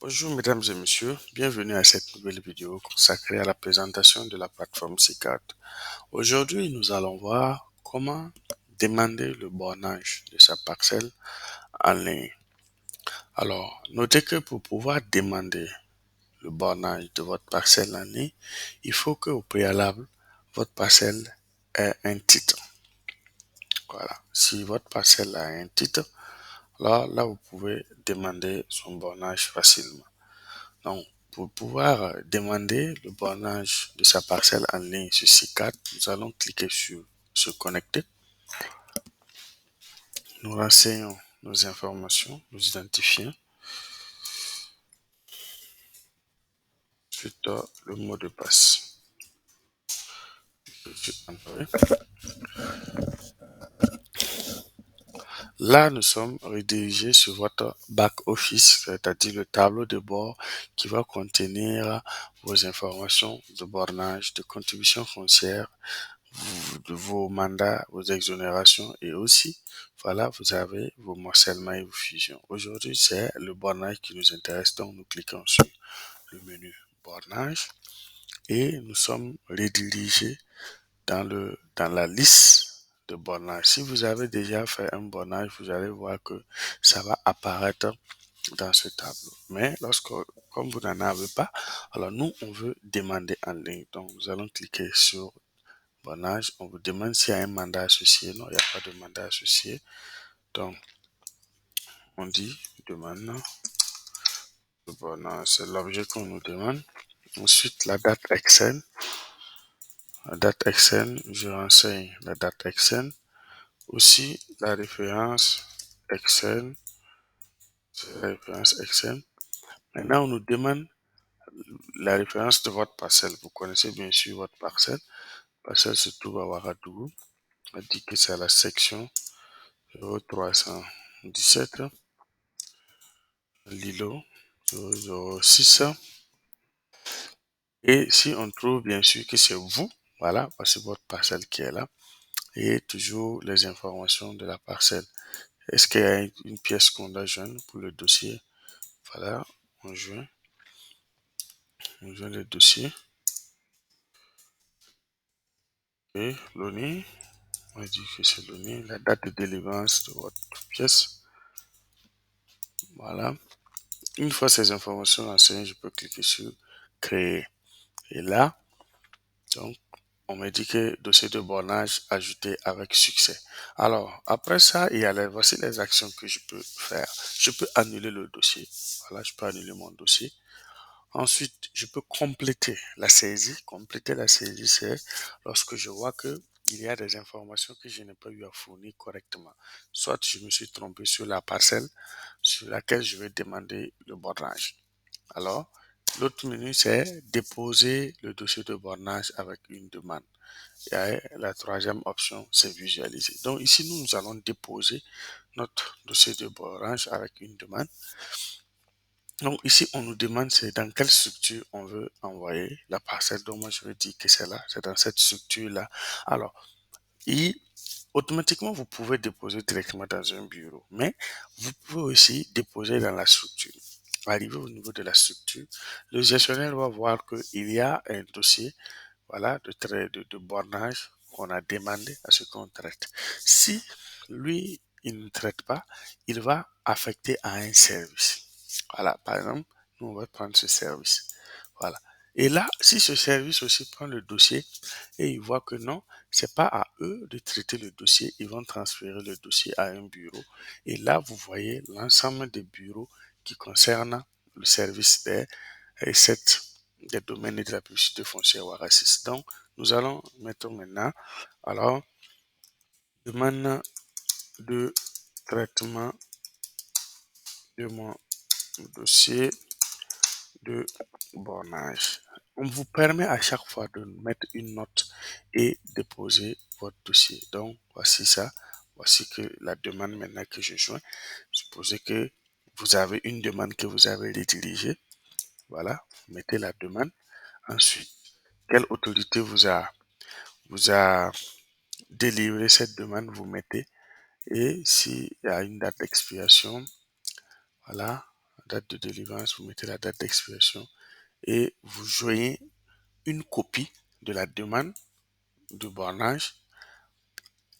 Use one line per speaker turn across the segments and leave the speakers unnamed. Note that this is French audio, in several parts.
Bonjour mesdames et messieurs, bienvenue à cette nouvelle vidéo consacrée à la présentation de la plateforme SICAD. Aujourd'hui, nous allons voir comment demander le bornage de sa parcelle en ligne. Alors, notez que pour pouvoir demander le bornage de votre parcelle en ligne, il faut qu'au préalable, votre parcelle ait un titre. Voilà, si votre parcelle a un titre, alors là, vous pouvez demander son bornage facilement. Donc, pour pouvoir demander le bornage de sa parcelle en ligne sur SICAD, nous allons cliquer sur se connecter. Nous renseignons nos informations, nous identifions. Ensuite, le mot de passe. Là, nous sommes redirigés sur votre back-office, c'est-à-dire le tableau de bord qui va contenir vos informations de bornage, de contribution foncière, de vos mandats, vos exonérations et aussi, voilà, vous avez vos morcellements et vos fusions. Aujourd'hui, c'est le bornage qui nous intéresse, donc nous cliquons sur le menu bornage et nous sommes redirigés dans la liste de bornage. Si vous avez déjà fait un bornage, vous allez voir que ça va apparaître dans ce tableau. Mais comme vous n'en avez pas, alors nous, on veut demander en ligne. Donc, nous allons cliquer sur bornage. On vous demande s'il y a un mandat associé. Non, il n'y a pas de mandat associé. Donc, on dit demande de bornage. C'est l'objet qu'on nous demande. Ensuite, la date XN. La date XN, je renseigne la date XN. Aussi, la référence XN. C'est la référence XN. Maintenant, on nous demande la référence de votre parcelle. Vous connaissez bien sûr votre parcelle. Parcelle se trouve à Ouagadougou. On dit que c'est à la section 0317. Lilo 006. Et si on trouve bien sûr que c'est vous, voilà, voici votre parcelle qui est là. Et toujours les informations de la parcelle. Est-ce qu'il y a une pièce qu'on doit joindre pour le dossier? Voilà, on joint le dossier. Et l'ONI, on dit que c'est l'ONI, la date de délivrance de votre pièce. Voilà. Une fois ces informations renseignées, je peux cliquer sur créer. Et là, donc, on me dit que dossier de bornage ajouté avec succès. Alors, après ça, voici les actions que je peux faire. Je peux annuler le dossier. Voilà, je peux annuler mon dossier. Ensuite, je peux compléter la saisie. Compléter la saisie, c'est lorsque je vois que il y a des informations que je n'ai pas eu à fournir correctement. Soit je me suis trompé sur la parcelle sur laquelle je vais demander le bornage. Alors, l'autre menu, c'est déposer le dossier de bornage avec une demande. Et la troisième option, c'est visualiser. Donc ici, nous allons déposer notre dossier de bornage avec une demande. Donc ici, on nous demande c'est dans quelle structure on veut envoyer la parcelle. Donc moi, je vais dire que c'est là, c'est dans cette structure-là. Alors, automatiquement, vous pouvez déposer directement dans un bureau, mais vous pouvez aussi déposer dans la structure. Arrivé au niveau de la structure, le gestionnaire va voir qu'il y a un dossier, voilà, de bornage qu'on a demandé à ce qu'on traite. Si lui, il ne traite pas, il va affecter à un service. Voilà, par exemple, nous, on va prendre ce service. Voilà. Et là, si ce service aussi prend le dossier et il voit que non, c'est pas à eux de traiter le dossier, ils vont transférer le dossier à un bureau. Et là, vous voyez l'ensemble des bureaux qui concernent le service des domaines et de la publicité foncière Ouara 6. Donc, nous allons mettre maintenant, alors, demande de traitement de mon dossier de bornage. On vous permet à chaque fois de mettre une note et déposer votre dossier. Donc, voici ça. Voici que la demande maintenant que je joins. Supposez que vous avez une demande que vous avez rédigée. Voilà, vous mettez la demande. Ensuite, quelle autorité vous a délivré cette demande, vous mettez. Et s'il y a une date d'expiration, voilà, date de délivrance, vous mettez la date d'expiration et vous joignez une copie de la demande de bornage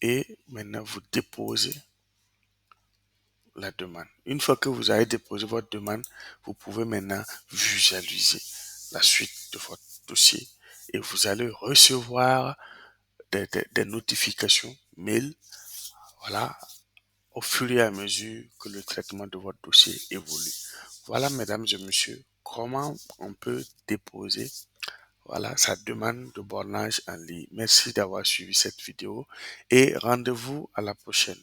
et maintenant vous déposez la demande. Une fois que vous avez déposé votre demande, vous pouvez maintenant visualiser la suite de votre dossier et vous allez recevoir des notifications mail, voilà, au fur et à mesure que le traitement de votre dossier évolue. Voilà, mesdames et messieurs, comment on peut déposer, voilà, sa demande de bornage en ligne. Merci d'avoir suivi cette vidéo et rendez-vous à la prochaine.